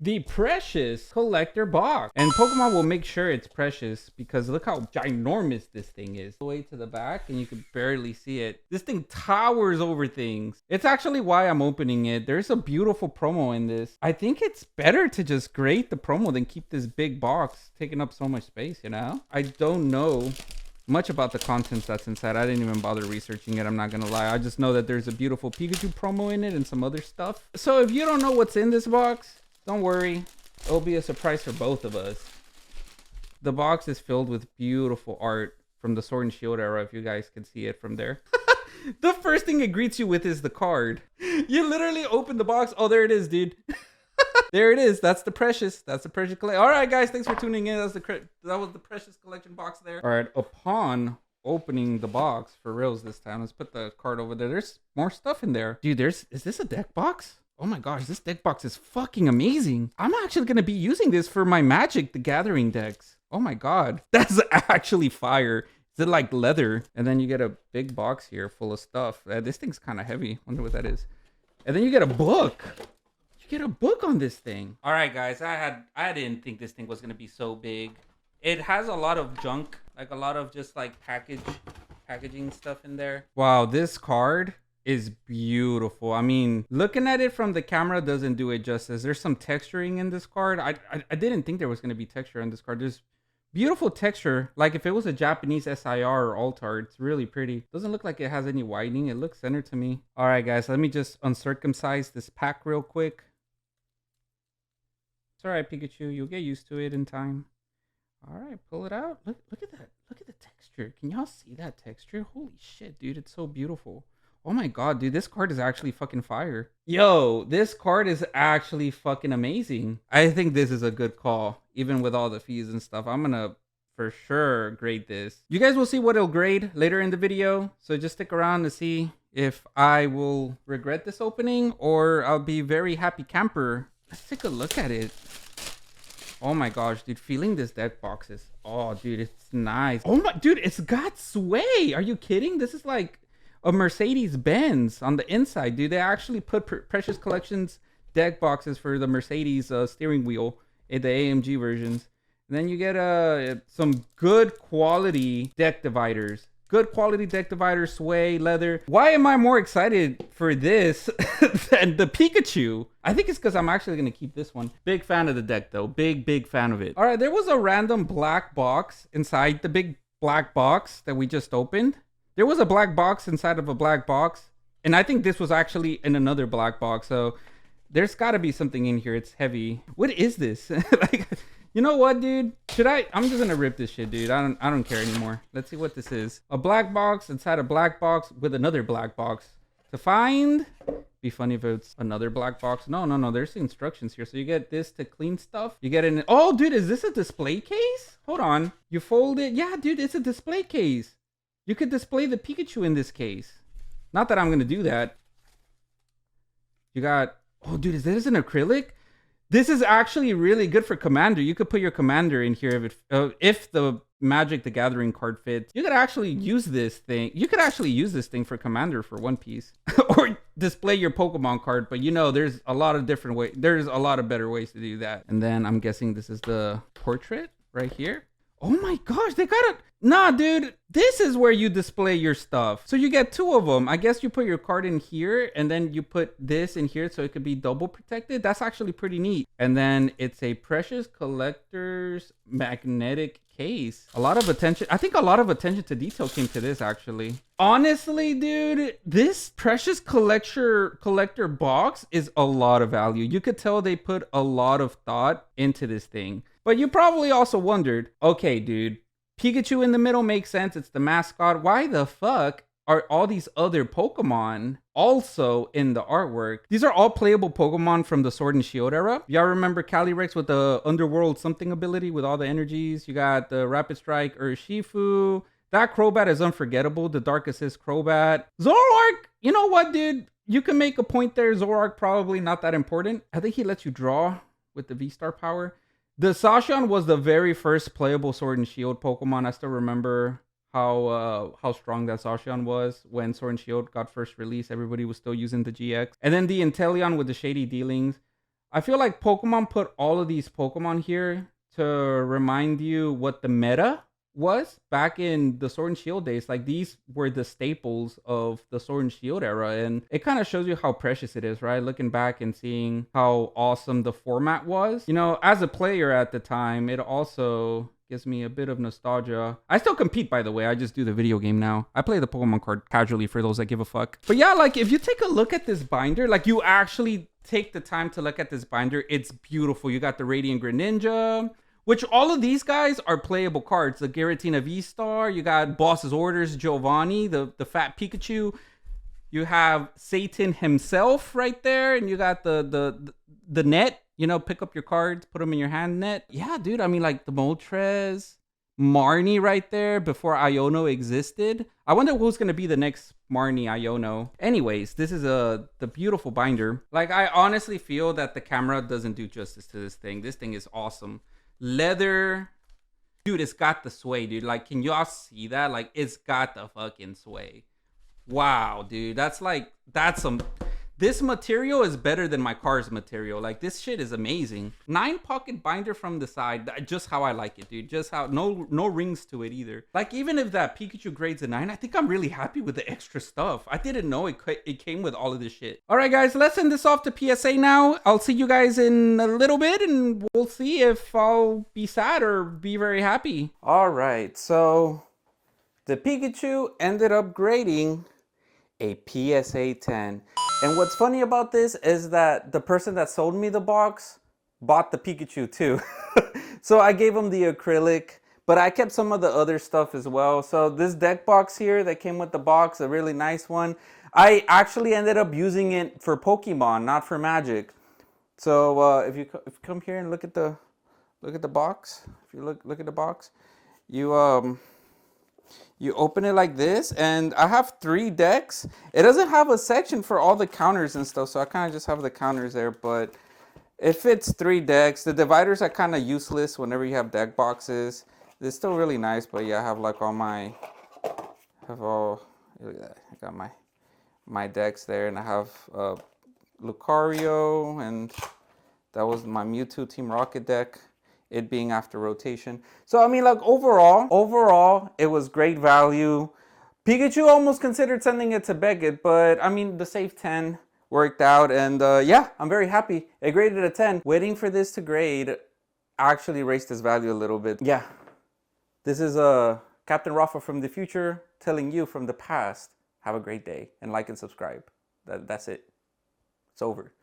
the precious collector box. And Pokemon will make sure it's precious because look how ginormous this thing is. All the way to the back and you can barely see it. This thing towers over things. It's actually why I'm opening it. There's a beautiful promo in this. I think it's better to just grade the promo than keep this big box taking up so much space, you know? I don't know much about the contents that's inside. I didn't even bother researching it, I'm not gonna lie. I just know that there's a beautiful Pikachu promo in it and some other stuff. So if you don't know what's in this box, don't worry, it'll be a surprise for both of us. The box is filled with beautiful art from the Sword and Shield era, if you guys can see it from there. The first thing it greets you with is the card. You literally open the box. Oh, there it is, dude. There it is. That's the precious. That's the precious collection. All right, guys. Thanks for tuning in. That was the precious collection box there. All right. Upon opening the box for reals this time, let's put the card over there. There's more stuff in there, dude. Is this a deck box? Oh my gosh, this deck box is fucking amazing. I'm actually gonna be using this for my Magic the Gathering decks. Oh my god, that's actually fire. Is it like leather? And then you get a big box here full of stuff. This thing's kind of heavy. Wonder what that is. And then you get a book. You get a book on this thing. All right, guys. I didn't think this thing was gonna be so big. It has a lot of junk, like a lot of just like packaging stuff in there. Wow, this card is beautiful. I mean, looking at it from the camera doesn't do it justice. There's some texturing in this card. I didn't think there was gonna be texture on this card. There's beautiful texture. Like if it was a Japanese SIR or Altar, it's really pretty. Doesn't look like it has any widening. It looks centered to me. All right, guys, let me just uncircumcise this pack real quick. It's all right, Pikachu. You'll get used to it in time. All right, pull it out. Look at that. Look at the texture. Can y'all see that texture? Holy shit, dude. It's so beautiful. Oh my god, dude. This card is actually fucking fire. Yo, this card is actually fucking amazing. I think this is a good call, even with all the fees and stuff. I'm gonna for sure grade this. You guys will see what it'll grade later in the video. So just stick around to see if I will regret this opening or I'll be very happy camper. Let's take a look at it. Oh my gosh, dude, feeling this deck box is, oh dude, it's nice. Oh my, dude, it's got sway. Are you kidding? This is like a Mercedes-Benz on the inside, dude. They actually put Precious Collections deck boxes for the Mercedes steering wheel in the AMG versions. And then you get some good quality deck dividers. Good quality deck dividers, sway, leather. Why am I more excited for this than the Pikachu? I think it's because I'm actually going to keep this one. Big fan of the deck, though. Big fan of it. All right, there was a random black box inside the big black box that we just opened. There was a black box inside of a black box. And I think this was actually in another black box. So there's got to be something in here. It's heavy. What is this? Like, you know what, dude? I'm just going to rip this shit, dude. I don't care anymore. Let's see what this is. A black box inside a black box with another black box. To find, be funny if it's another black box. No. There's the instructions here. So you get this to clean stuff. You get an, oh, dude, is this a display case? Hold on. You fold it. Yeah, dude, it's a display case. You could display the Pikachu in this case. Not that I'm going to do that. You got, oh, dude, is this an acrylic? This is actually really good for Commander. You could put your Commander in here if the Magic the Gathering card fits. You could actually use this thing. You could actually use this thing for Commander for one piece. Or display your Pokemon card. But you know, there's a lot of different ways. There's a lot of better ways to do that. And then I'm guessing this is the portrait right here. Oh my gosh, they got it. Nah, dude, this is where you display your stuff. So you get two of them. I guess you put your card in here and then you put this in here so it could be double protected. That's actually pretty neat. And then it's a Precious Collector's magnetic case. A lot of attention. I think a lot of attention to detail came to this actually. Honestly, dude, this Precious Collector box is a lot of value. You could tell they put a lot of thought into this thing. But you probably also wondered, okay, dude, Pikachu in the middle makes sense. It's the mascot. Why the fuck are all these other Pokemon also in the artwork? These are all playable Pokemon from the Sword and Shield era. Y'all remember Calyrex with the Underworld something ability with all the energies? You got the Rapid Strike Urshifu. That Crobat is unforgettable. The Dark Assist Crobat. Zoroark, you know what, dude? You can make a point there. Zoroark probably not that important. I think he lets you draw with the V-Star power. The Zacian was the very first playable Sword and Shield Pokemon. I still remember how strong that Zacian was when Sword and Shield got first released. Everybody was still using the GX. And then the Inteleon with the shady dealings. I feel like Pokemon put all of these Pokemon here to remind you what the meta was back in the Sword and Shield days. Like these were the staples of the Sword and Shield era, and it kind of shows you how precious it is, right? Looking back and seeing how awesome the format was. You know, as a player at the time, it also gives me a bit of nostalgia. I still compete, by the way. I just do the video game now. I play the Pokemon card casually for those that give a fuck. But yeah, like if you take a look at this binder, like you actually take the time to look at this binder, it's beautiful. You got the Radiant Greninja, which all of these guys are playable cards. The Giratina V-Star, you got Boss's Orders, Giovanni, the fat Pikachu. You have Satan himself right there, and you got the net. You know, pick up your cards, put them in your hand net. Yeah, dude. I mean, like the Moltres, Marnie right there before Iono existed. I wonder who's gonna be the next Marnie Iono. Anyways, this is the beautiful binder. Like, I honestly feel that the camera doesn't do justice to this thing. This thing is awesome. Leather, dude. It's got the sway, dude. Like, can y'all see that? Like, it's got the fucking sway. Wow, dude. That's some. This material is better than my car's material. Like, this shit is amazing. 9 pocket binder from the side. Just how I like it, dude. Just how, no rings to it either. Like, even if that Pikachu grades a 9, I think I'm really happy with the extra stuff. I didn't know it came with all of this shit. All right, guys, let's send this off to PSA now. I'll see you guys in a little bit, and we'll see if I'll be sad or be very happy. All right, so the Pikachu ended up grading a PSA 10. And what's funny about this is that the person that sold me the box bought the Pikachu too. So I gave him the acrylic, but I kept some of the other stuff as well. So this deck box here that came with the box, a really nice one. I actually ended up using it for Pokemon, not for Magic. So if you come here and look at the box, if you look at the box, you open it like this, and I have 3 decks. It doesn't have a section for all the counters and stuff, so I kind of just have the counters there, but it fits 3 decks. The dividers are kind of useless whenever you have deck boxes. It's still really nice, but yeah, I have like all my, look at that. I got my decks there, and I have Lucario, and that was my Mewtwo Team Rocket deck, it being after rotation. So I mean, like, overall it was great value. Pikachu almost considered sending it to Beckett, but I mean, the save 10 worked out, and yeah, I'm very happy. It graded a 10. Waiting for this to grade actually raised its value a little bit. Yeah, this is Captain Rafa from the future telling you from the past, have a great day, and like and subscribe. That's it. It's over.